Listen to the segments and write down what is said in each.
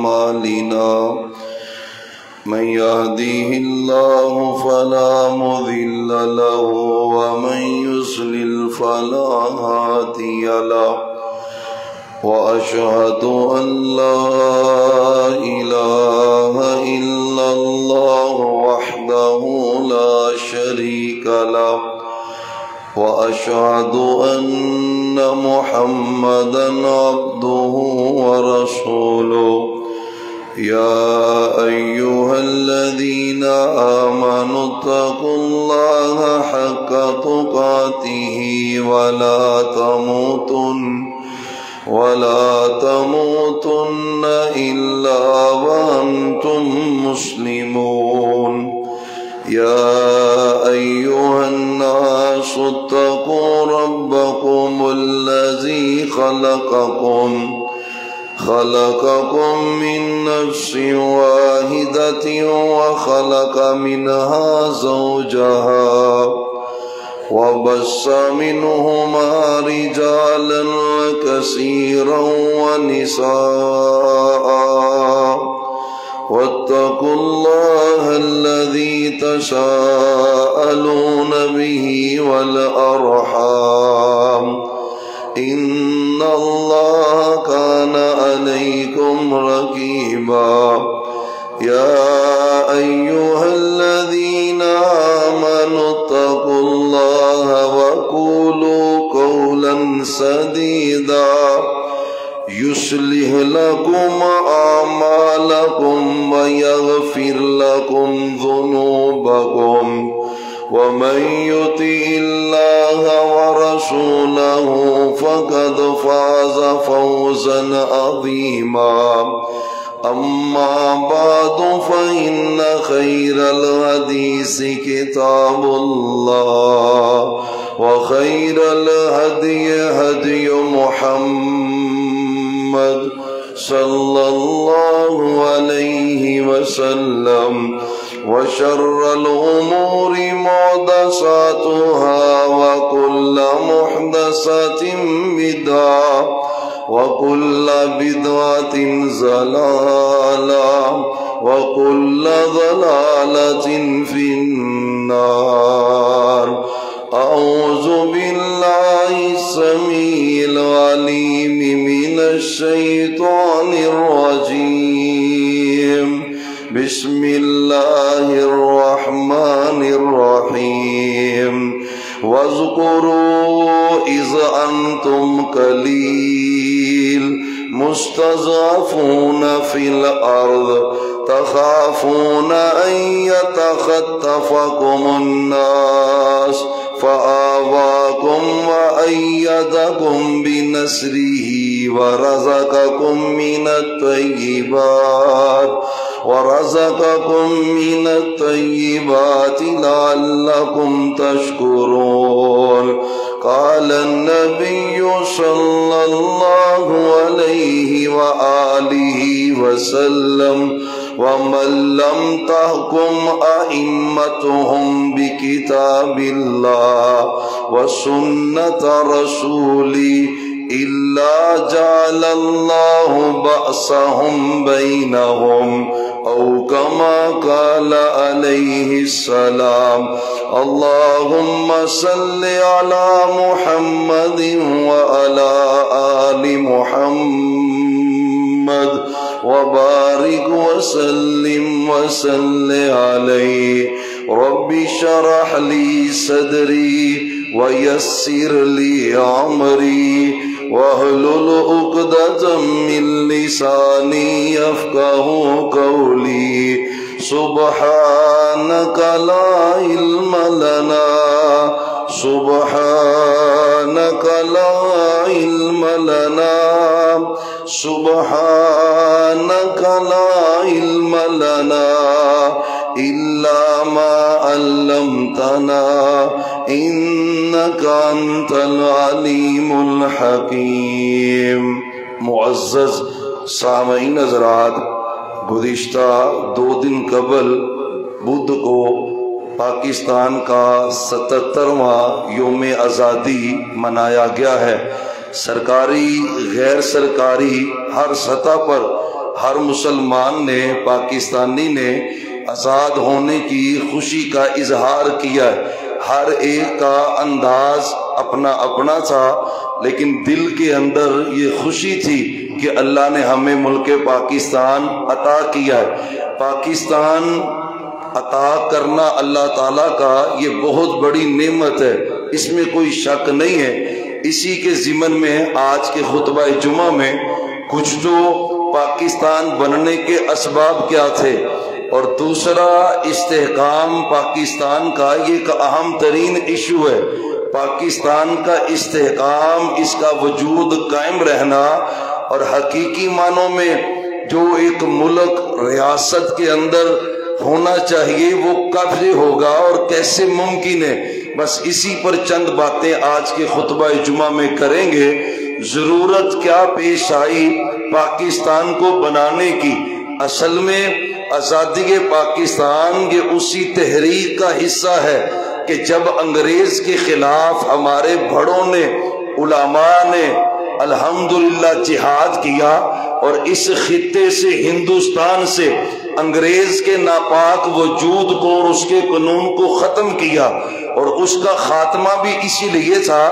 أعمالنا من يهديه الله فلا مضل له ومن يضلل فلا هادي له وأشهد أن لا إله إلا الله وحده لا شريك له وأشهد أن محمدا عبده ورسوله يا أيها الذين آمنوا اتقوا الله حق تقاته ولا تموتن إلا وأنتم مسلمون يا أيها الناس اتقوا ربكم الذي خلقكم من نفس واحدة وخلق منها زوجها وبث منهما رجالا كثيرا ونساء واتقوا الله الذي تساءلون به والأرحام إن الله كان عليكم رقيبا يا أيها الذين آمنوا اتقوا الله وقولوا قولا سديدا يصلح لكم أعمالكم ويغفر لكم ذنوبكم ومن يطع الله ورسوله فقد فاز فوزا عظيما أما بعد فإن خير الحديث كتاب الله وخير الهدي هدي محمد صلى الله عليه وسلم وشر الأمور محدثاتها وكل محدثة بدعة وكل بدعة ضلالة وكل ضلالة في النار أعوذ بالله السميع العليم من الشيطان الرجيم بسم الله الرحمن الرحيم واذكروا إذ أنتم قليل مستضعفون في الأرض تخافون أن يتخطفكم الناس فآواكم وأيدكم بنصره ورزقكم من الطيبات لعلكم تشكرون قال النبي صلى الله عليه وآله وسلم ومن لم تحكم أئمتهم بكتاب الله وسنة رسوله إلا جعل الله بأسهم بينهم أو كما قال عليه السلام اللهم صل على محمد وعلى آل محمد وبارك وسلم عليه رب اشرح لي صدري ويسر لي أمري واحلل عقدة من لساني يفقهوا قولي سبحانك لا علم لنا سبحانك لا علم لنا سبحانك لا علم لنا إلا ما علمتنا إنك أنت العليم الحكيم. معزز سامعین حضرات، گزشتہ 2 دن قبل بدھ کو پاکستان کا 77واں یوم آزادی منایا گیا ہے. سرکاری غیر سرکاری ہر سطح پر ہر مسلمان نے، پاکستانی نے آزاد ہونے کی خوشی کا اظہار کیا۔ ہر ایک کا انداز اپنا اپنا تھا، لیکن دل کے اندر یہ خوشی تھی کہ اللہ نے ہمیں ملک پاکستان عطا کیا ہے۔ پاکستان عطا کرنا اللہ تعالیٰ کا یہ بہت بڑی نعمت ہے، اس میں کوئی شک نہیں ہے۔ اسی کے ضمن میں آج کے خطبہ جمعہ میں کچھ تو پاکستان بننے کے اسباب کیا تھے، اور دوسرا استحکام پاکستان کا یہ ایک اہم ترین ایشو ہے۔ پاکستان کا استحکام، اس کا وجود قائم رہنا، اور حقیقی معنوں میں جو ایک ملک ریاست کے اندر ہونا چاہیے وہ کب سے ہوگا اور کیسے ممکن ہے، بس اسی پر چند باتیں آج کے خطبہ جمعہ میں کریں گے۔ ضرورت کیا پیش آئی پاکستان کو بنانے کی؟ اصل میں آزادی پاکستان یہ اسی تحریک کا حصہ ہے کہ جب انگریز کے خلاف ہمارے بڑوں نے، علماء نے الحمدللہ جہاد کیا، اور اس خطے سے، ہندوستان سے انگریز کے ناپاک وجود کو اور اس کے قانون کو ختم کیا، اور اس کا خاتمہ بھی اسی لیے تھا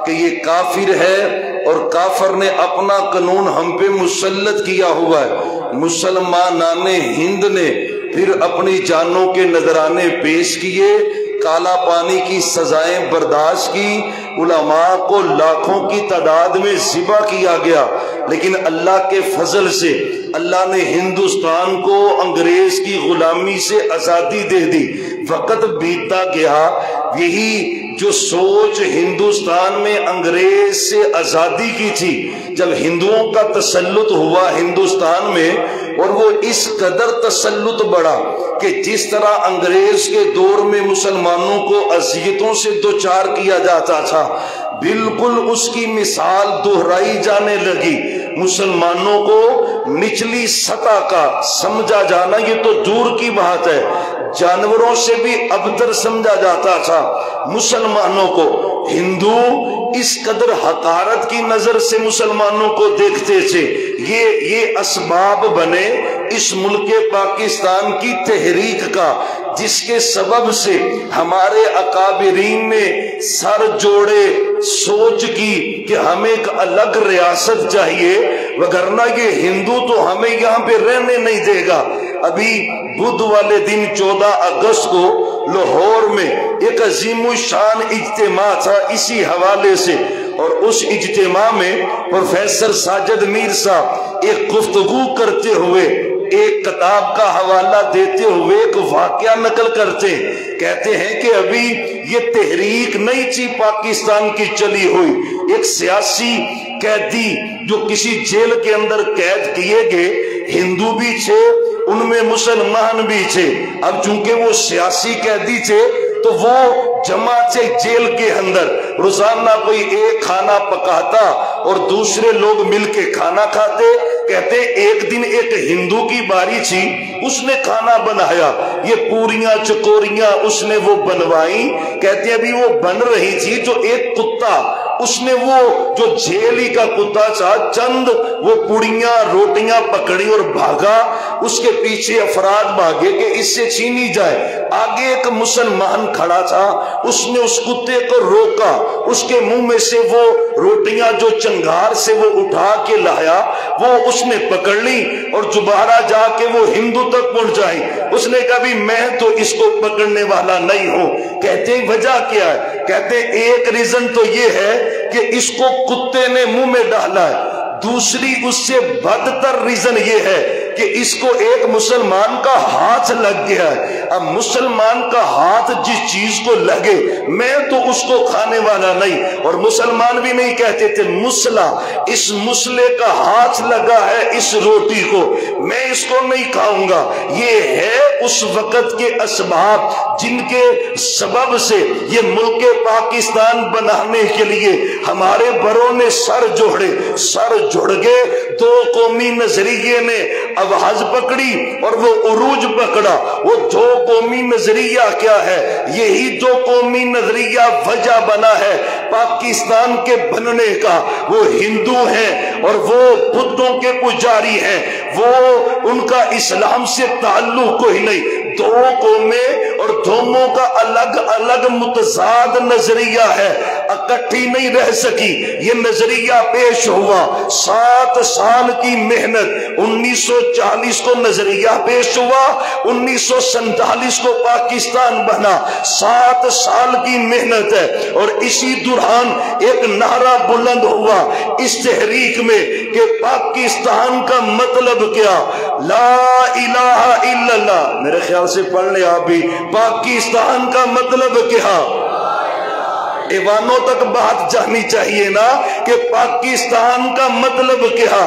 کہ یہ کافر ہے اور کافر نے اپنا قانون ہم پہ مسلط کیا ہوا ہے۔ مسلمانان ہند نے پھر اپنی جانوں کے نذرانے پیش کیے، کالا پانی کی سزائیں برداشت کی، علماء کو لاکھوں کی تعداد میں ذبح کیا گیا، لیکن اللہ کے فضل سے اللہ نے ہندوستان کو انگریز کی غلامی سے آزادی دے دی۔ وقت بیتتا گیا، یہی جو سوچ ہندوستان میں انگریز سے آزادی کی تھی، جب ہندوؤں کا تسلط ہوا ہندوستان میں، اور وہ اس قدر تسلط بڑھا کہ جس طرح انگریز کے دور میں مسلمانوں کو اذیتوں سے دوچار کیا جاتا تھا، بالکل اس کی مثال دہرائی جانے لگی۔ مسلمانوں کو نچلی سطح کا سمجھا جانا یہ تو دور کی بات ہے، جانوروں سے بھی ابتر سمجھا جاتا تھا مسلمانوں کو۔ ہندو اس قدر حقارت کی نظر سے مسلمانوں کو دیکھتے تھے۔ یہ اسباب بنے اس ملک پاکستان کی تحریک کا، جس کے سبب سے ہمارے اکابرین نے سر جوڑے، سوچ کی کہ ہمیں ایک الگ ریاست چاہیے، وگرنہ یہ ہندو تو ہمیں یہاں پہ رہنے نہیں دے گا۔ ابھی بدھ والے دن 14 اگست کو لاہور میں ایک عظیم الشان اجتماع تھا اسی حوالے سے، اور اس اجتماع میں پروفیسر ساجد میر صاحب ایک گفتگو کرتے ہوئے، ایک کتاب کا حوالہ دیتے ہوئے ایک واقعہ نقل کرتے، کہتے ہیں کہ ابھی یہ تحریک نہیں تھی پاکستان کی چلی ہوئی، ایک سیاسی قیدی جو کسی جیل کے اندر قید کیے گئے، ہندو بھی تھے ان میں، مسلمان بھی تھے۔ اب چونکہ وہ سیاسی قیدی تھے تو وہ جمع تھے جیل کے اندر، روزانہ کوئی ایک کھانا پکاتا اور دوسرے لوگ مل کے کھانا کھاتے۔ کہتے ایک دن ایک ہندو کی باری تھی، اس نے کھانا بنایا، یہ پوریاں چکوریاں اس نے وہ بنوائیں۔ کہتے ابھی وہ بن رہی تھی تو ایک کتا، اس نے وہ جو جیلی کا کتا تھا، چند وہ پوڑیاں روٹیاں پکڑی اور بھاگا، اس کے پیچھے افراد بھاگے کہ اس سے چھینی جائے۔ آگے ایک مسلمان کھڑا تھا، اس نے اس کتے کو روکا، اس کے منہ میں سے وہ روٹیاں جو چنگار سے وہ اٹھا کے لایا، وہ اس نے پکڑ لی اور دوبارہ جا کے وہ ہندو تک پہنچائی۔ اس نے کہا بھی میں تو اس کو پکڑنے والا نہیں ہوں۔ کہتے ہیں وجہ کیا ہے؟ کہتے ہیں ایک ریزن تو یہ ہے کہ اس کو کتے نے منہ میں ڈالا ہے، دوسری اس سے بدتر ریزن یہ ہے کہ اس کو ایک مسلمان کا ہاتھ لگ گیا ہے۔ اب مسلمان کا ہاتھ جس چیز کو لگے، میں تو اس کو کھانے والا نہیں، اور مسلمان بھی نہیں کہتے تھے مسلح، اس مسلے کا ہاتھ لگا ہے اس روٹی کو، میں اس کو نہیں کھاؤں گا۔ یہ ہے اس وقت کے اسباب جن کے سبب سے یہ ملک پاکستان بنانے کے لیے ہمارے بڑوں نے سر جوڑے، سر جوڑ گئے، دو قومی نظریے نے آواز پکڑی اور وہ عروج پکڑا۔ وہ دو قومی نظریہ کیا ہے؟ یہی دو قومی نظریہ وجہ بنا ہے پاکستان کے بننے کا۔ وہ ہندو ہیں اور وہ بدھوں کے پجاری ہیں، وہ ان کا اسلام سے تعلق کوئی نہیں۔ دو قومیں اور دونوں کا الگ الگ متضاد نظریہ ہے، اکٹھی نہیں رہ سکی۔ یہ نظریہ پیش ہوا، 7 سال کی محنت، 1940 کو نظریہ پیش ہوا، 1947 کو پاکستان بنا، 7 سال کی محنت ہے۔ اور اسی دوران ایک نعرہ بلند ہوا اس تحریک میں کہ پاکستان کا مطلب کیا؟ لا الہ الا اللہ۔ میرے خیال سے پڑھ لیں آپ بھی، پاکستان کا مطلب کیا؟ ایوانوں تک بات جانی چاہیے نا کہ پاکستان کا مطلب کیا؟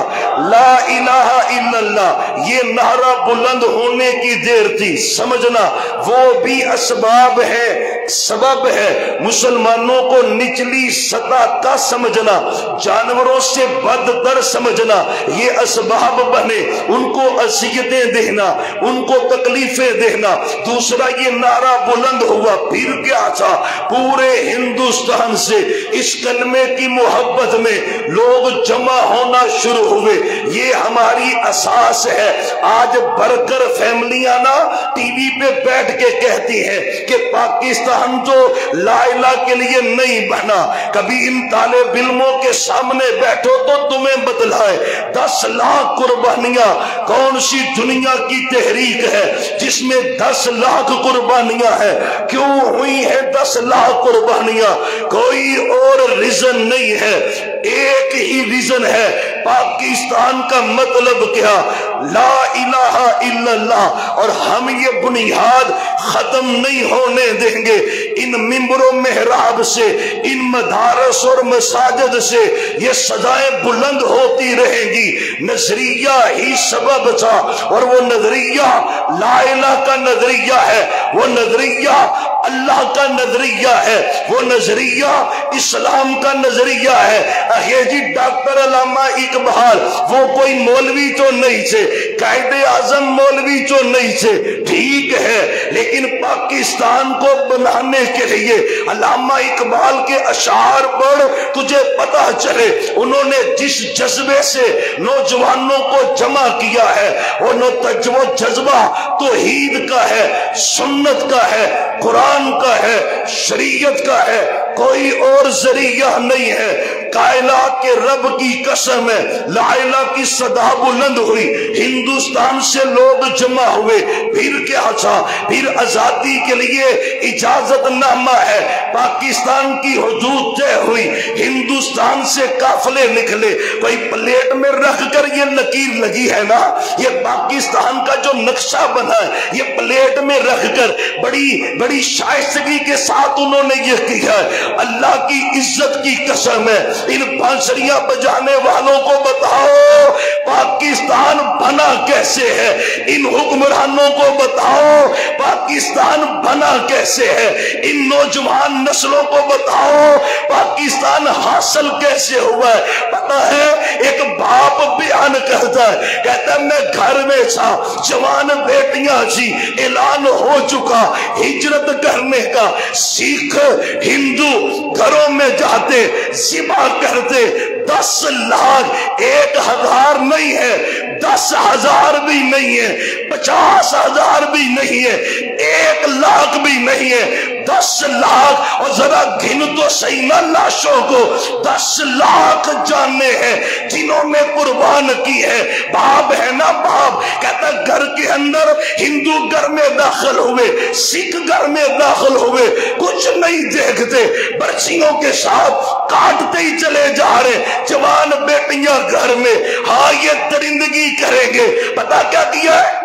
لا الہ الا اللہ۔ یہ نعرہ بلند ہونے کی دیر تھی، سمجھنا وہ بھی اسباب ہے، سبب ہے مسلمانوں کو نچلی سطح کا سمجھنا، جانوروں سے بدتر سمجھنا، یہ اسباب بنے ان کو اذیتیں دینا، ان کو تکلیفیں دینا۔ دوسرا یہ نعرہ بلند ہوا، پھر کیا تھا؟ پورے ہندوستان سے اس کلمے کی محبت میں لوگ جمع ہونا شروع ہوئے۔ یہ ہماری اساس ہے۔ آج برگر فیملیاں نا ٹی وی پہ بیٹھ کے کہتی ہیں کہ پاکستان تو لا الہ کے لیے نہیں بنا۔ کبھی ان طالب علموں کے سامنے بیٹھو تو تمہیں بتلائے 10 لاکھ قربانیاں کون سی دنیا کی تحریک ہے جس میں 10 لاکھ قربانیاں ہیں؟ کیوں ہوئی ہیں 10 لاکھ قربانیاں؟ کوئی اور ریزن نہیں ہے، ایک ہی ریزن ہے، پاکستان کا مطلب کیا؟ لا الہ الا اللہ۔ اور ہم یہ بنیاد ختم نہیں ہونے دیں گے۔ ان منبر و محراب سے، ان مدارس اور مساجد سے یہ صدائیں بلند ہوتی رہیں گی۔ نظریہ ہی سبب تھا، اور وہ نظریہ لا الہ کا نظریہ ہے، وہ نظریہ اللہ کا نظریہ ہے، وہ نظریہ اسلام کا نظریہ ہے۔ یہ جی ڈاکٹر علامہ اقبال وہ کوئی مولوی تو نہیں تھے، قائد اعظم مولوی تو نہیں تھے، ٹھیک ہے، لیکن پاکستان کو بنانے کے لیے علامہ اقبال کے اشعار پڑھ، تجھے پتہ چلے انہوں نے جس جذبے سے نوجوانوں کو جمع کیا ہے، وہ جذبہ توحید کا ہے، سنت کا ہے، قرآن کا ہے، شریعت کا ہے، کوئی اور ذریعہ نہیں ہے۔ کائنات کے رب کی قسم ہے، لا الہ کی صدا بلند ہوئی، ہندوستان سے لوگ جمع ہوئے۔ پھر کیا تھا؟ پھر آزادی کے لیے اجازت نامہ ہے، پاکستان کی حدود طے ہوئی، ہندوستان سے قافلے نکلے۔ کوئی پلیٹ میں رکھ کر یہ لکیر لگی ہے نا، یہ پاکستان کا جو نقشہ بنا ہے، یہ پلیٹ میں رکھ کر بڑی شائستگی کے ساتھ انہوں نے یہ کیا ہے۔ اللہ کی عزت کی قسم ہے، ان بانسریاں بجانے والوں کو بتاؤ پاکستان بنا کیسے ہے، ان حکمرانوں کو بتاؤ پاکستان بنا کیسے ہے، ان نوجوان نسلوں کو بتاؤ پاکستان حاصل کیسے ہوا ہے۔ پتہ ہے ایک باپ بیان کرتا ہے، کہتا ہے میں گھر میں تھا، جوان بیٹیاں تھی، اعلان ہو چکا ہجرت کرنے کا، سکھ ہندو گھروں میں جاتے ذبح کرتے، 10 لاکھ 1,000 نہیں ہے، 10,000 بھی نہیں ہے، 50,000 بھی نہیں ہے، 1 لاکھ بھی نہیں ہے، 10 لاکھ۔ اور ذرا گن تو صحیح نہ لاشوں کو، 10 لاکھ جانے ہیں جنہوں نے قربان کی ہے۔ باپ ہے نا باپ، کہتا گھر کے اندر ہندو گھر میں داخل ہوئے، سکھ گھر میں داخل ہوئے، کچھ نہیں دیکھتے، برچیوں کے ساتھ کاٹتے ہی چلے جا رہے، جوان بیٹیاں گھر میں، ہاں یہ درندگی کریں گے۔ پتہ کیا کیا ہے؟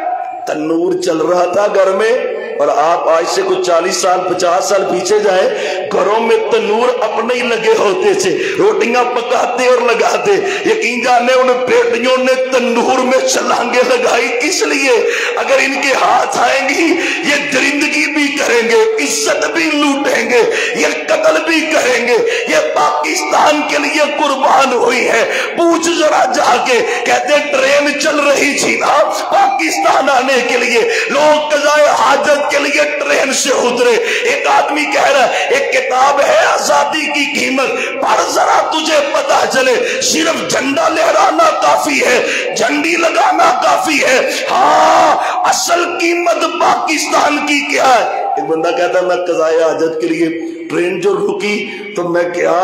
تنور چل رہا تھا گھر میں، اور آپ آج سے کچھ 40 سال 50 سال پیچھے جائیں، گھروں میں تنور اپنے ہی لگے ہوتے تھے، روٹیاں پکاتے اور لگاتے۔ یقین جانے ان بیٹیوں نے تنور میں چھلانگیں لگائی، کس لیے؟ اگر ان کے ہاتھ آئیں گی یہ درندگی بھی کریں گے، عزت بھی لوٹیں گے، یہ قتل بھی کریں گے، یہ پاکستان کے لیے قربان ہوئی ہے۔ پوچھ ذرا جا کے، کہتے ٹرین چل رہی تھی نا، پاکستان بنانے کے لیے لوگ قضائے حاجت کے لیے ٹرین سے اترے. ایک آدمی کہہ رہا ہے ایک کتاب ہے آزادی کی قیمت، پڑھ ذرا تجھے پتا چلے صرف جھنڈا لہرانا کافی ہے، جھنڈی لگانا کافی ہے، ہاں اصل قیمت پاکستان کی کیا ہے. ایک بندہ کہتا ہے میں قضائے حاجت کے لیے ٹرین جو رکی تو میں کیا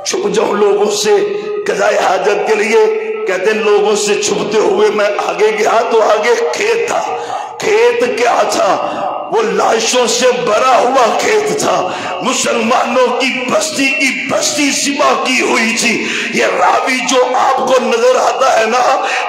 چھپ جاؤں لوگوں سے قضائے حاجت کے لیے. کہتے ہیں لوگوں سے چھپتے ہوئے میں آگے گیا تو آگے کھیت تھا. کھیت کیا تھا؟ وہ لاشوں سے بھرا ہوا کھیت تھا. مسلمانوں کی بستی سبا کی ہوئی تھی. یہ راوی جو آپ کو نظر آتا ہے نا،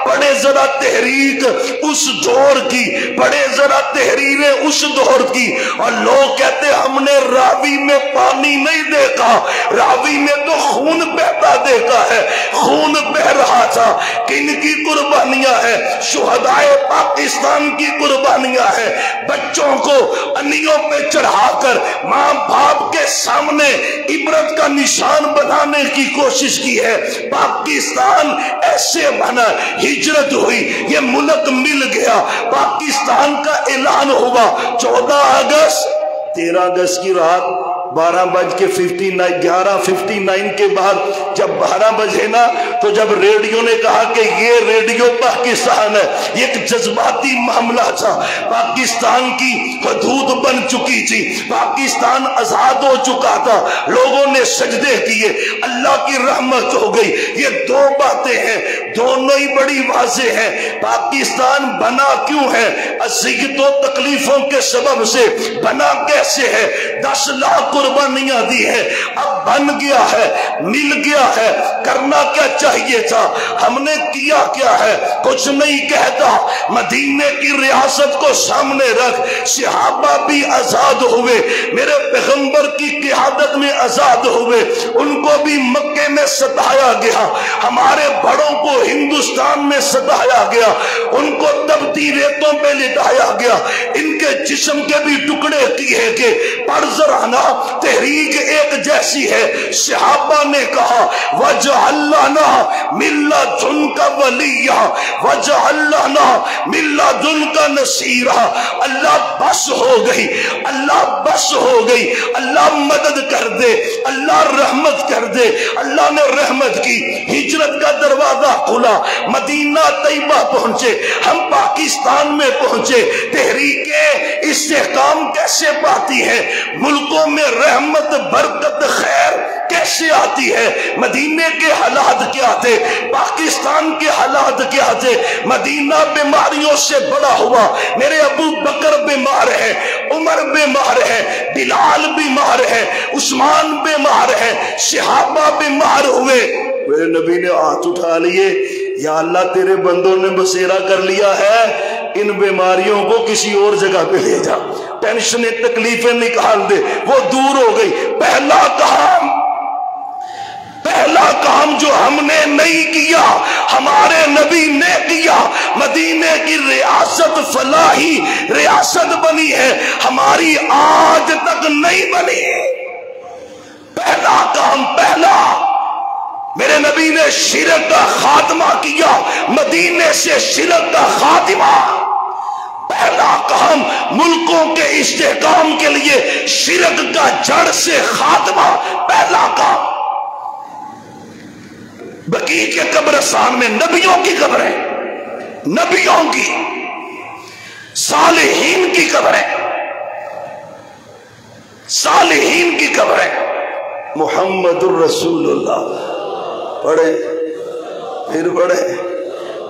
پڑھے ذرا تحریک اس دور کی، پڑھے ذرا تحریریں اس دور کی، اور لوگ کہتے ہم نے راوی میں پانی نہیں دیکھا، راوی میں تو خون بہتا دیکھا ہے. خون بہ رہا تھا. کن کی قربانیاں ہیں؟ شہدائے پاکستان کی قربانیاں ہیں. بچوں کو انیوں پہ چڑھا کر ماں باپ کے سامنے عبرت کا نشان بنانے کی کوشش کی ہے. پاکستان ایسے بنا، ہجرت ہوئی، یہ ملک مل گیا، پاکستان کا اعلان ہوا 14 اگست. 13 اگست کی رات 11:59 کے بعد جب 12 بجے نا تو جب ریڈیو نے کہا کہ یہ ریڈیو پاکستان ہے، یہ ایک جذباتی معاملہ تھا. پاکستان کی حدود بن چکی تھی، پاکستان آزاد ہو چکا تھا، لوگوں نے سجدے کیے، اللہ کی رحمت ہو گئی. یہ دو باتیں ہیں، دونوں ہی بڑی واضح ہیں. پاکستان بنا کیوں ہے؟ اذیت و تکلیفوں کے سبب سے. بنا کیسے ہے؟ 10 لاکھ قربانیاں دی ہے. اب بن گیا ہے، مل گیا ہے. کرنا کیا چاہیے تھا؟ ہم نے کیا کیا ہے؟ کچھ نہیں کہتا. مدینے کی ریاست کو سامنے رکھ. صحابہ بھی آزاد ہوئے، میرے پیغمبر کی قیادت میں آزاد ہوئے. ان کو بھی مکے میں ستایا گیا، ہمارے بڑوں کو ہندوستان میں ستایا گیا، ان کو تبتی ریتوں پہ لٹایا گیا، ان کے جسم کے بھی ٹکڑے کیے کہ پڑھ ذرا نا تحریک ایک جیسی ہے. صحابہ نے کہا وَجْعَلْ لَنَا مِن لَّدُنْكَ وَلِيًّا وَجْعَلْ لَنَا مِن لَّدُنْكَ نَصِيرًا. اللہ بس ہو گئی، اللہ بس ہو گئی، اللہ مدد کر دے، اللہ رحمت کر دے. اللہ نے رحمت کی، ہجرت کا دروازہ کھلا، مدینہ طیبہ پہنچے، ہم پاکستان میں پہنچے. تحریکیں استحکام کیسے پاتی ہے؟ ملکوں میں رحمت برکت خیر کیسے آتی ہے؟ مدینے کے حالات کیا تھے؟ پاکستان کے حالات کیا تھے؟ مدینہ بیماریوں سے بڑا ہوا. میرے ابو بکر بیمار ہے، عمر بیمار ہے، بلال بیمار ہے، عثمان بیمار ہے، صحابہ بیمار ہوئے. میرے نبی نے ہاتھ اٹھا لیے، یا اللہ تیرے بندوں نے بسیرا کر لیا ہے، ان بیماریوں کو کسی اور جگہ پہ لے جا، ٹینشنیں تکلیفیں نکال دے. وہ دور ہو گئی. پہلا کام جو ہم نے نہیں کیا ہمارے نبی نے کیا. مدینے کی ریاست فلاحی ریاست بنی ہے، ہماری آج تک نہیں بنی. پہلا کام، پہلا میرے نبی نے شرک کا خاتمہ کیا. مدینے سے شرک کا خاتمہ. پہلا کام ملکوں کے استحکام کے لیے شرک کا جڑ سے خاتمہ. پہلا کام. بقیع کے قبرستان میں نبیوں کی قبریں، نبیوں کی، صالحین کی قبریں، صالحین کی قبریں. محمد الرسول اللہ پڑھے، پھر پڑھے.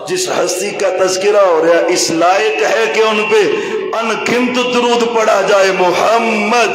جس ہستی کا تذکرہ ہو رہا اس لائق ہے کہ ان پہ انگنت درود پڑھا جائے. محمد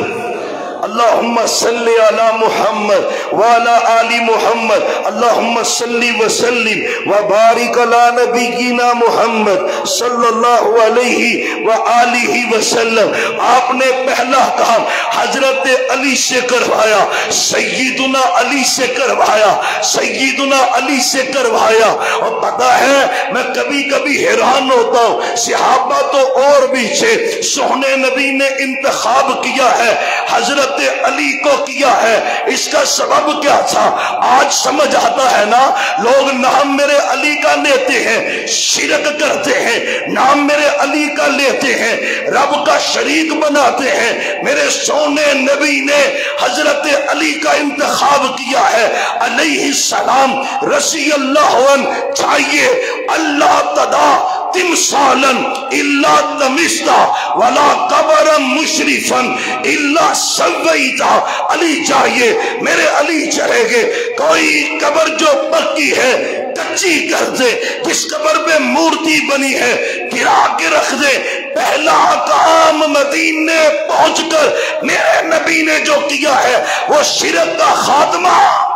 اللہم صلی علی محمد وعلی آل محمد اللہم صلی وسلم وبارک علی نبینا محمد صلی اللہ علیہ وآلہ وسلم. آپ نے پہلا کام حضرت علی سے کروایا، سیدنا علی سے کروایا، سیدنا علی سے کروایا. اور پتہ ہے میں کبھی کبھی حیران ہوتا ہوں، صحابہ تو اور بھی تھے، سونے نبی نے انتخاب کیا ہے، حضرت علی کو کیا ہے. اس کا سبب کیا تھا؟ آج سمجھ آتا ہے نا. لوگ نام میرے علی کا لیتے ہیں، شرک کرتے ہیں. نام میرے علی کا لیتے ہیں، رب کا شریک بناتے ہیں۔ میرے سونے نبی نے حضرت علی کا انتخاب کیا ہے علیہ السلام رضی اللہ عنہ۔ چاہیے اللہ تدا تمثالا الا تمستا ولا قبرا مشرفا الا سویتا۔ علی چاہیے، میرے علی چلے گے، کوئی قبر جو پکی ہے کچی کر دے، جس قبر پہ مورتی بنی ہے گرا کے رکھ دے۔ پہلا کام مدینے پہنچ کر میرے نبی نے جو کیا ہے وہ شرک کا خاتمہ۔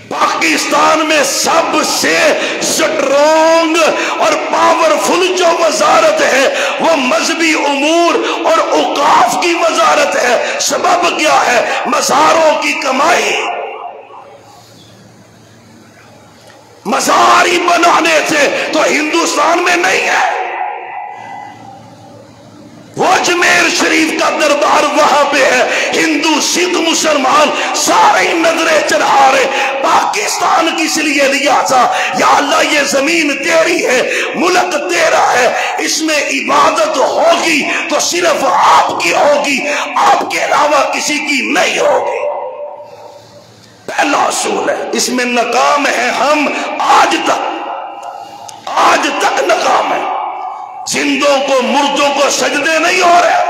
پاکستان میں سب سے سٹرونگ اور پاورفل جو وزارت ہے وہ مذہبی امور اور اوقاف کی وزارت ہے۔ سبب کیا ہے؟ مزاروں کی کمائی۔ مزار ہی بنانے سے تو ہندوستان میں نہیں ہے۔ وہ اجمیر شریف کا دربار وہاں پہ ہے، ہندو سکھ مسلمان سارے نظریں چڑھا رہے۔ پاکستان کس لیے لیا تھا؟ یا اللہ یہ زمین تیری ہے، ملک تیرا ہے، اس میں عبادت ہوگی تو صرف آپ کی ہوگی، آپ کے علاوہ کسی کی نہیں ہوگی۔ پہلا اصول ہے، اس میں ناکام ہے ہم آج تک ناکام ہے۔ زندوں کو مردوں کو سجدے نہیں ہو رہے،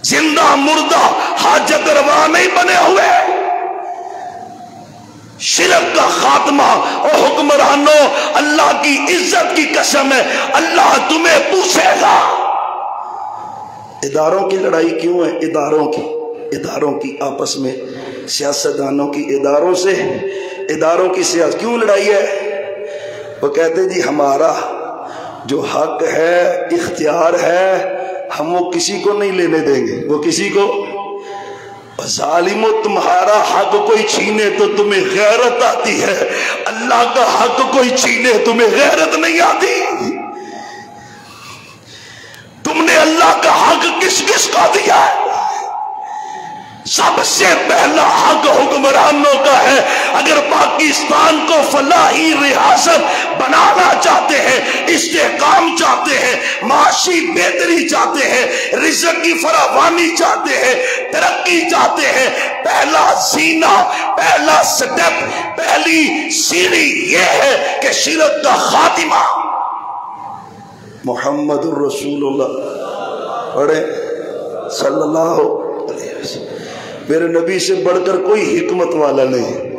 زندہ مردہ حاجت روا نہیں بنے ہوئے۔ شرک کا خاتمہ۔ اور حکمرانوں، اللہ کی عزت کی قسم ہے اللہ تمہیں پوچھے گا۔ اداروں کی لڑائی کیوں ہے؟ اداروں کی آپس میں، سیاستدانوں کی اداروں کی سیاست کیوں لڑائی ہے؟ وہ کہتے جی ہمارا جو حق ہے، اختیار ہے، ہم وہ کسی کو نہیں لینے دیں گے، وہ کسی کو۔ ظالمو، تمہارا حق کوئی چھینے تو تمہیں غیرت آتی ہے، اللہ کا حق کوئی چھینے تمہیں غیرت نہیں آتی۔ تم نے اللہ کا حق کس کس کا دیا ہے؟ سب سے پہلا حق حکمرانوں کا ہے۔ اگر پاکستان کو فلاحی ریاست بنانا چاہتے ہیں، استحکام چاہتے ہیں، معاشی بہتری چاہتے ہیں، رزق کی فراوانی چاہتے ہیں، ترقی چاہتے ہیں، پہلا زینہ، پہلا سٹیپ، پہلی سیڑھی یہ ہے کہ شرک کا خاتمہ۔ محمد الرسول اللہ پڑھے صلی اللہ علیہ وسلم۔ میرے نبی سے بڑھ کر کوئی حکمت والا نہیں۔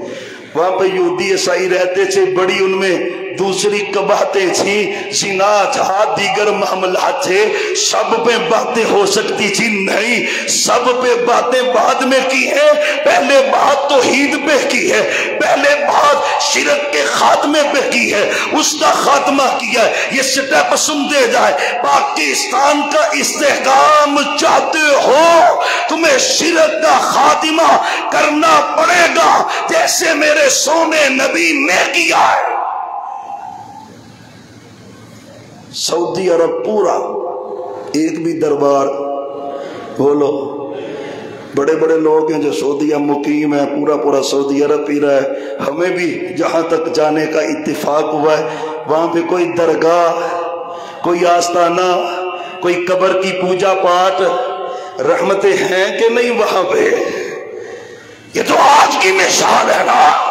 وہاں پہ یہودی عیسائی رہتے تھے، بڑی ان میں دوسری قباحتیں تھیں، زنا تھا، دیگر معاملات تھے۔ سب پہ باتیں ہو سکتی تھی؟ نہیں، سب پہ باتیں بعد میں کی ہے، پہلے بات توحید پہ کی ہے، پہلے بات شرک کے خاتمے پہ کی ہے، اس کا خاتمہ کیا ہے۔ یہ سٹیپ سنتے جائے۔ پاکستان کا استحکام چاہتے ہو، تمہیں شرک کا خاتمہ کرنا پڑے گا، جیسے میرے سونے نبی نے کیا ہے۔ سعودی عرب پورا، ایک بھی دربار بولو، بڑے بڑے لوگ ہیں جو سعودیہ مقیم ہیں، پورا سعودی عرب پی رہا ہے۔ ہمیں بھی جہاں تک جانے کا اتفاق ہوا ہے، وہاں پہ کوئی درگاہ، کوئی آستانہ، کوئی قبر کی پوجا پاٹ، رحمتیں ہیں کہ نہیں وہاں پہ؟ یہ تو آج کی مثال ہے نا۔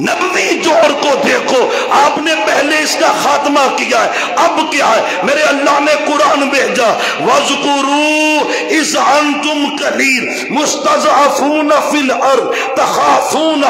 نبوی دور کو دیکھو، آپ نے پہلے اس کا خاتمہ کیا ہے، اب کیا ہے؟ میرے اللہ نے قرآن بھیجا، وَاذْكُرُوا إِذْ أَنْتُمْ قَلِيلٌ مُسْتَضْعَفُونَ فِي الْأَرْضِ تَخَافُونَ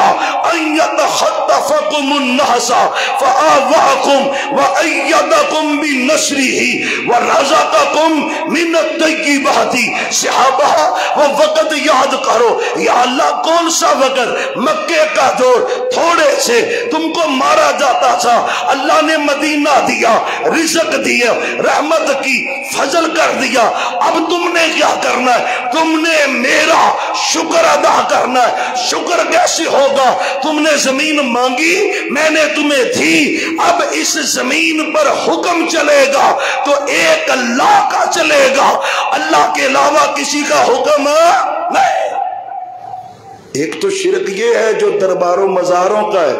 أَنْ يَتَخَطَّفَكُمُ النَّاسُ فَآوَاكُمْ وَأَيَّدَكُمْ بِنَصْرِهِ وَرَزَقَكُمْ مِنَ الطَّيِّبَاتِ۔ صحابہ وہ وقت یاد کرو، یا اللہ کون سا وقت؟ مکے کا دور، تھوڑے سے تم کو مارا جاتا تھا، اللہ نے مدینہ دیا، رزق دیا، رحمت کی، فضل کر دیا۔ اب تم نے کیا کرنا ہے؟ تم نے میرا شکر ادا کرنا ہے۔ شکر کیسے ہوگا؟ تم نے زمین مانگی، میں نے تمہیں دی، اب اس زمین پر حکم چلے گا تو ایک اللہ کا چلے گا، اللہ کے علاوہ کسی کا حکم نہیں۔ ایک تو شرک یہ ہے جو درباروں مزاروں کا ہے،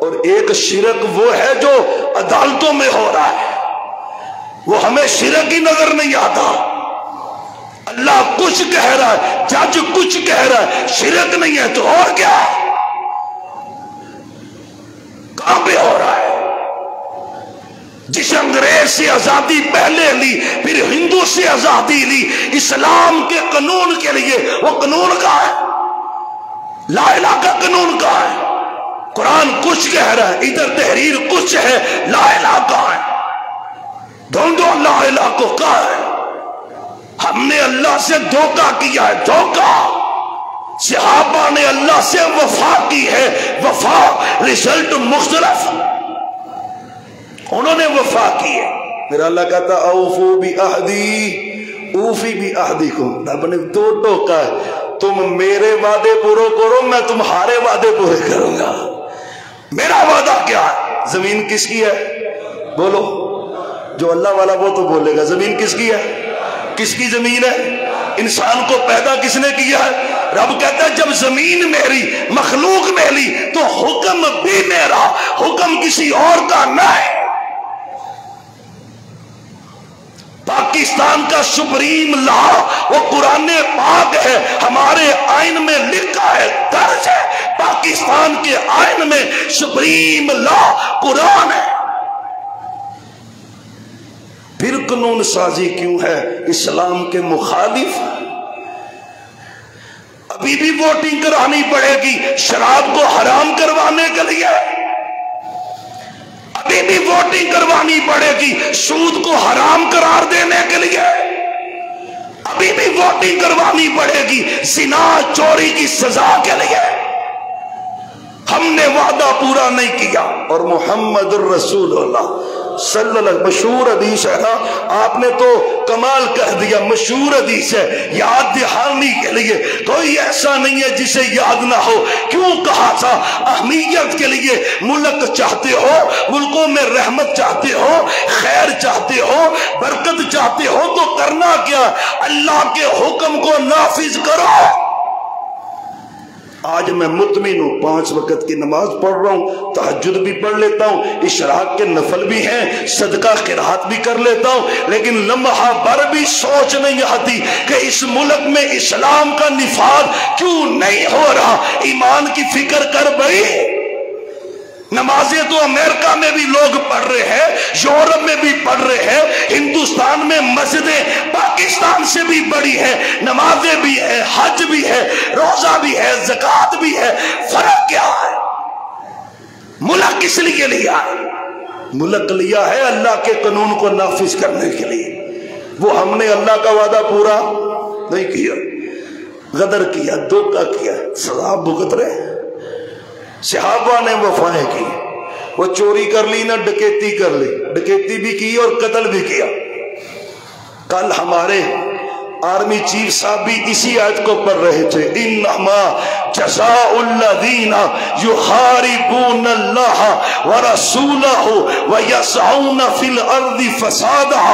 اور ایک شرک وہ ہے جو عدالتوں میں ہو رہا ہے، وہ ہمیں شرک ہی نظر نہیں آتا۔ اللہ کچھ کہہ رہا ہے، جج کچھ کہہ رہا ہے، شرک نہیں ہے تو اور کیا ہے؟ کہاں پہ ہو رہا ہے؟ جس انگریز سے آزادی پہلے لی، پھر ہندو سے آزادی لی، اسلام کے قانون کے لیے، وہ قانون کہاں ہے؟ لا الہ کا قانون کہاں ہے؟ قرآن کچھ کہہ رہا ہے، ادھر تحریر کچھ ہے، لا الہ کہاں ہے؟ ڈھونڈو لا الہ کو، کہاں ہے؟ ہم نے اللہ سے دھوکہ کیا ہے، دھوکہ۔ صحابہ نے اللہ سے وفا کی ہے، وفا رزلٹ مختلف، انہوں نے وفا کی ہے۔ میرا اللہ کہتا اوفو بعہدی اوفی بعہدکم، رب نے دو ٹوکا ہے، تم میرے وعدے پورے کرو، میں تمہارے وعدے پورے کروں گا۔ میرا وعدہ کیا ہے؟ زمین کس کی ہے؟ بولو، جو اللہ والا وہ تو بولے گا۔ زمین کس کی ہے؟ کس کی زمین ہے؟ انسان کو پیدا کس نے کیا ہے؟ رب کہتا ہے جب زمین میری، مخلوق میری، تو حکم بھی میرا، حکم کسی اور کا نہ ہے۔ پاکستان کا سپریم لا وہ قرآن پاک ہے، ہمارے آئین میں لکھا ہے، درج ہے، پاکستان کے آئین میں سپریم لا قرآن ہے۔ پھر قانون سازی کیوں ہے؟ اسلام کے مخالف۔ ابھی بھی ووٹنگ کرانی پڑے گی شراب کو حرام کروانے کے لیے، ابھی بھی ووٹنگ کروانی پڑے گی سود کو حرام قرار دینے کے لیے، ابھی بھی ووٹنگ کروانی پڑے گی زنا چوری کی سزا کے لیے۔ ہم نے وعدہ پورا نہیں کیا، اور محمد الرسول اللہ صلی اللہ علیہ وسلم، مشہور حدیث ہے نا، آپ نے تو کمال کہہ دیا، مشہور حدیث ہے، یاد دہانی کے لیے کوئی ایسا نہیں ہے جسے یاد نہ ہو۔ کیوں کہا تھا؟ اہمیت کے لیے۔ ملک چاہتے ہو، ملکوں میں رحمت چاہتے ہو، خیر چاہتے ہو، برکت چاہتے ہو، تو کرنا کیا؟ اللہ کے حکم کو نافذ کرو۔ آج میں مطمئن ہوں، 5 وقت کی نماز پڑھ رہا ہوں، تہجد بھی پڑھ لیتا ہوں، اشراق کے نفل بھی ہیں، صدقہ خیرات بھی کر لیتا ہوں، لیکن لمحہ بھر بھی سوچ نہیں آتی کہ اس ملک میں اسلام کا نفاذ کیوں نہیں ہو رہا۔ ایمان کی فکر کر بھائی، نمازیں تو امریکہ میں بھی لوگ پڑھ رہے ہیں، یورپ میں بھی پڑھ رہے ہیں، ہندوستان میں مسجدیں پاکستان سے بھی بڑی ہیں، نمازیں بھی ہیں، حج بھی ہے، روزہ بھی ہے، زکوٰۃ بھی ہے۔ فرق کیا ہے؟ ملک کس لیے لیا ہے؟ ملک لیا ہے اللہ کے قانون کو نافذ کرنے کے لیے۔ وہ ہم نے اللہ کا وعدہ پورا نہیں کیا، غدر کیا، دھوکہ کیا، سزا بھگت رہے۔ صحابہ نے وفائیں کی، وہ چوری کر لی نہ ڈکیتی کر لی، ڈکیتی بھی کی اور قتل بھی کیا۔ کل ہمارے آرمی چیف صاحب بھی اسی آیت کو پڑھ رہے تھے، انما جزاء الذین یحاربون اللہ ورسولہ ویسعون فی الارض فسادا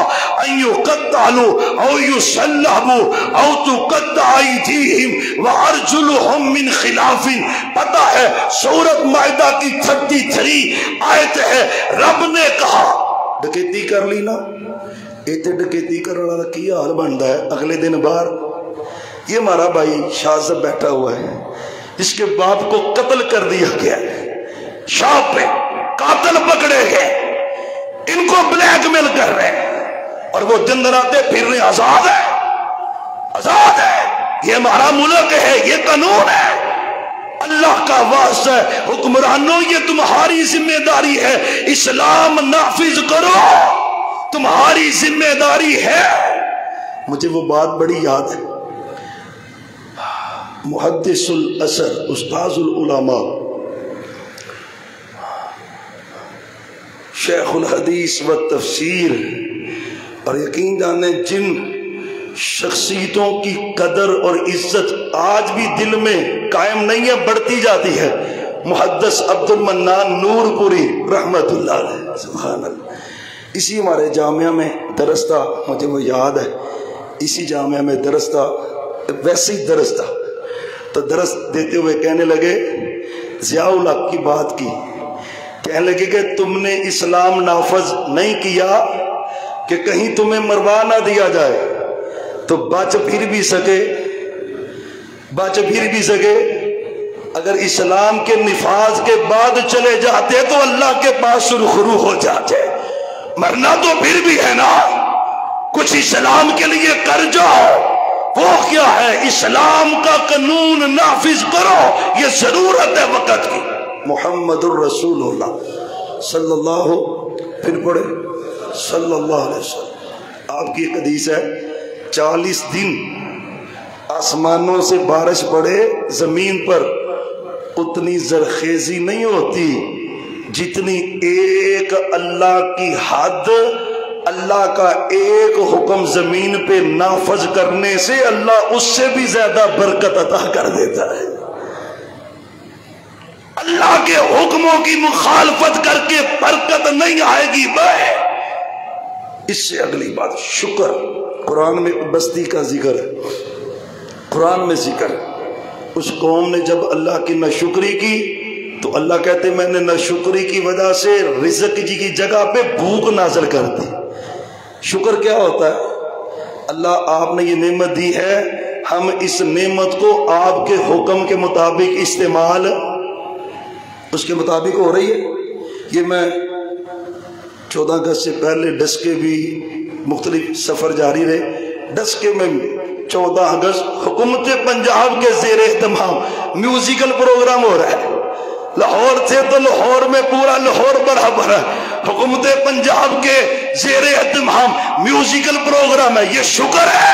ان یقتلوا او یصلبوا او تقطع ایدیہم وارجلہم من خلاف۔ پتہ ہے سورۃ مائدہ کی 33 آیت ہے، رب نے کہا ڈکیتی کر لی نا، ایتے ڈکیتی کرنے والا کی حال بنتا ہے، اگلے دن باہر یہ ہمارا بھائی شاہ صاحب بیٹھا ہوا ہے جس کے باپ کو قتل کر دیا گیا، شاپ پہ قاتل پکڑے گئے، ان کو بلیک میل کر رہے ہیں اور وہ دندناتے پھر رہے، آزاد ہے، آزاد ہے، یہ ہمارا ملک ہے، یہ قانون ہے۔ اللہ کا واسطہ ہے حکمرانوں، یہ تمہاری ذمہ داری ہے، اسلام نافذ کرو، تمہاری ذمہ داری ہے۔ مجھے وہ بات بڑی یاد ہے، محدث الاثر استاذ العلماء شیخ الحدیث و تفسیر، اور یقین جانے جن شخصیتوں کی قدر اور عزت آج بھی دل میں قائم نہیں ہے، بڑھتی جاتی ہے، محدث عبد المنان نور پوری رحمت اللہ علیہ، سبحان اللہ۔ اسی ہمارے جامعہ میں درس تھا، مجھے وہ یاد ہے، اسی جامعہ میں درس تھا، ویسے ہی درس تھا، تو درس دیتے ہوئے کہنے لگے، ضیاء الحق کی بات کی کہنے لگے کہ تم نے اسلام نافذ نہیں کیا کہ کہیں تمہیں مروا نہ دیا جائے، تو بچ پھر بھی سکے اگر اسلام کے نفاذ کے بعد چلے جاتے تو اللہ کے پاس سرخرو ہو جاتے، مرنا تو پھر بھی ہے نا، کچھ اسلام کے لیے کر جاؤ۔ وہ کیا ہے؟ اسلام کا قانون نافذ کرو، یہ ضرورت ہے وقت کی۔ محمد الرسول اللہ صلی اللہ، پھر پڑھے صلی اللہ علیہ وسلم۔ آپ کی ایک حدیث ہے 40 دن آسمانوں سے بارش پڑے، زمین پر اتنی زرخیزی نہیں ہوتی جتنی ایک اللہ کی حد، اللہ کا ایک حکم زمین پہ نافذ کرنے سے اللہ اس سے بھی زیادہ برکت عطا کر دیتا ہے۔ اللہ کے حکموں کی مخالفت کر کے برکت نہیں آئے گی بھائی۔ اس سے اگلی بات شکر، قرآن میں بستی کا ذکر ہے، قرآن میں ذکر ہے۔ اس قوم نے جب اللہ کی ناشکری کی تو اللہ کہتے میں نے ناشکری کی وجہ سے رزق جی کی جگہ پہ بھوک نازل کر دی۔ شکر کیا ہوتا ہے؟ اللہ آپ نے یہ نعمت دی ہے، ہم اس نعمت کو آپ کے حکم کے مطابق استعمال اس کے مطابق ہو رہی ہے۔ یہ میں 14 اگست سے پہلے ڈسکے بھی مختلف سفر جاری رہے، ڈسکے میں 14 اگست حکومت پنجاب کے زیر اہتمام میوزیکل پروگرام ہو رہا ہے۔ لاہور تھے تو لاہور میں پورا لاہور برابر ہے، حکومت پنجاب کے زیر اہتمام میوزیکل پروگرام ہے۔ یہ شکر ہے،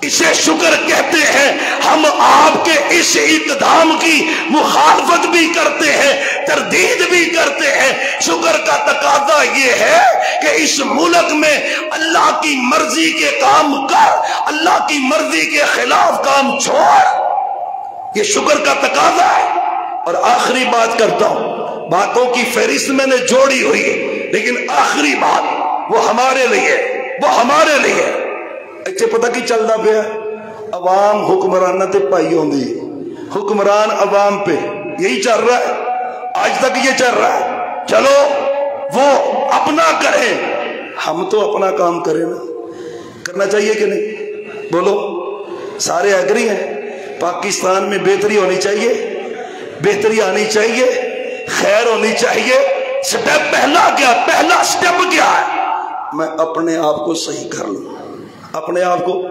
اسے شکر کہتے ہیں۔ ہم آپ کے اس اقدام کی مخالفت بھی کرتے ہیں، تردید بھی کرتے ہیں۔ شکر کا تقاضا یہ ہے کہ اس ملک میں اللہ کی مرضی کے کام کر، اللہ کی مرضی کے خلاف کام چھوڑ، یہ شکر کا تقاضا ہے۔ اور آخری بات کرتا ہوں، باتوں کی فہرست میں نے جوڑی ہوئی ہے، لیکن آخری بات وہ ہمارے لیے اچھے پتہ کی چلتا پیا، عوام حکمرانہ تے پائی ہوندی، حکمران عوام پہ، یہی چل رہا ہے آج تک، یہ چل رہا ہے۔ چلو وہ اپنا کریں، ہم تو اپنا کام کریں نا، کرنا چاہیے کہ نہیں؟ بولو، سارے ایگری ہیں پاکستان میں بہتری ہونی چاہیے، بہتری آنی چاہیے، خیر ہونی چاہیے۔ سٹیپ پہلا سٹیپ کیا ہے؟ میں اپنے آپ کو صحیح کر لوں، اپنے آپ کو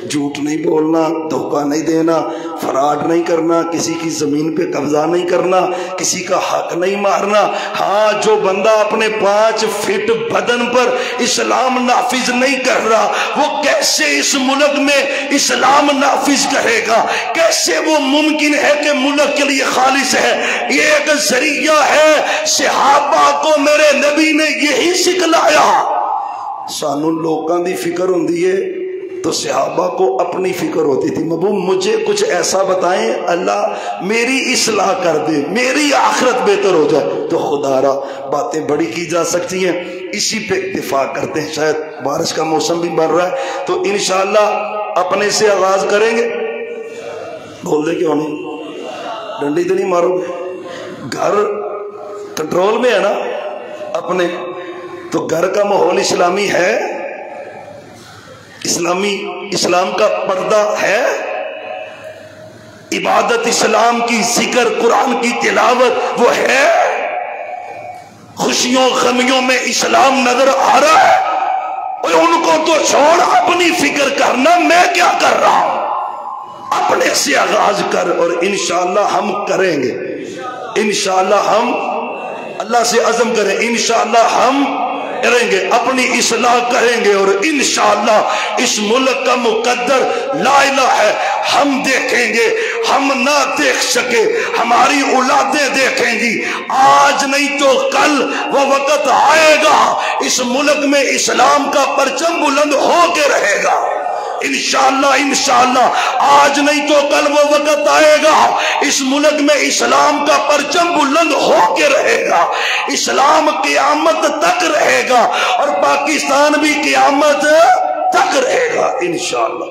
جھوٹ نہیں بولنا، دھوکہ نہیں دینا، فراڈ نہیں کرنا، کسی کی زمین پہ قبضہ نہیں کرنا، کسی کا حق نہیں مارنا۔ ہاں، جو بندہ اپنے 5 فٹ بدن پر اسلام نافذ نہیں کر رہا، وہ کیسے اس ملک میں اسلام نافذ کرے گا؟ کیسے وہ ممکن ہے کہ ملک کے لیے خالص ہے؟ یہ ایک ذریعہ ہے، صحابہ کو میرے نبی نے یہی سکھلایا۔ سانو لوگاں دی فکر ہوندی ہے تو صحابہ کو اپنی فکر ہوتی تھی، محبوب مجھے کچھ ایسا بتائیں اللہ میری اصلاح کر دے، میری آخرت بہتر ہو جائے۔ تو خدا را باتیں بڑی کی جا سکتی ہیں، اسی پہ اتفاق کرتے ہیں۔ شاید بارش کا موسم بھی بن رہا ہے تو انشاءاللہ اپنے سے آغاز کریں گے۔ بول دے کیوں نہیں؟ ڈنڈی تو نہیں مارو گے؟ گھر کنٹرول میں ہے نا اپنے، تو گھر کا ماحول اسلامی ہے، اسلام کا پردہ ہے، عبادت اسلام کی، ذکر قرآن کی تلاوت وہ ہے، خوشیوں غمیوں میں اسلام نظر آ رہا ہے۔ اور ان کو تو چھوڑ، اپنی فکر کرنا میں کیا کر رہا ہوں، اپنے سے آغاز کر، اور انشاءاللہ ہم کریں گے، انشاءاللہ ہم اللہ سے عزم کریں، انشاءاللہ ہم کریں گے، اپنی اصلاح کریں گے، اور انشاءاللہ اس ملک کا مقدر لا الہ ہے۔ ہم دیکھیں گے، ہم نہ دیکھ سکے ہماری اولادیں دیکھیں گی، آج نہیں تو کل وہ وقت آئے گا اس ملک میں اسلام کا پرچم بلند ہو کے رہے گا، انشاءاللہ آج نہیں تو کل وہ وقت آئے گا اس ملک میں اسلام کا پرچم بلند ہو کے رہے گا، اسلام قیامت تک رہے گا، اور پاکستان بھی قیامت تک رہے گا انشاءاللہ۔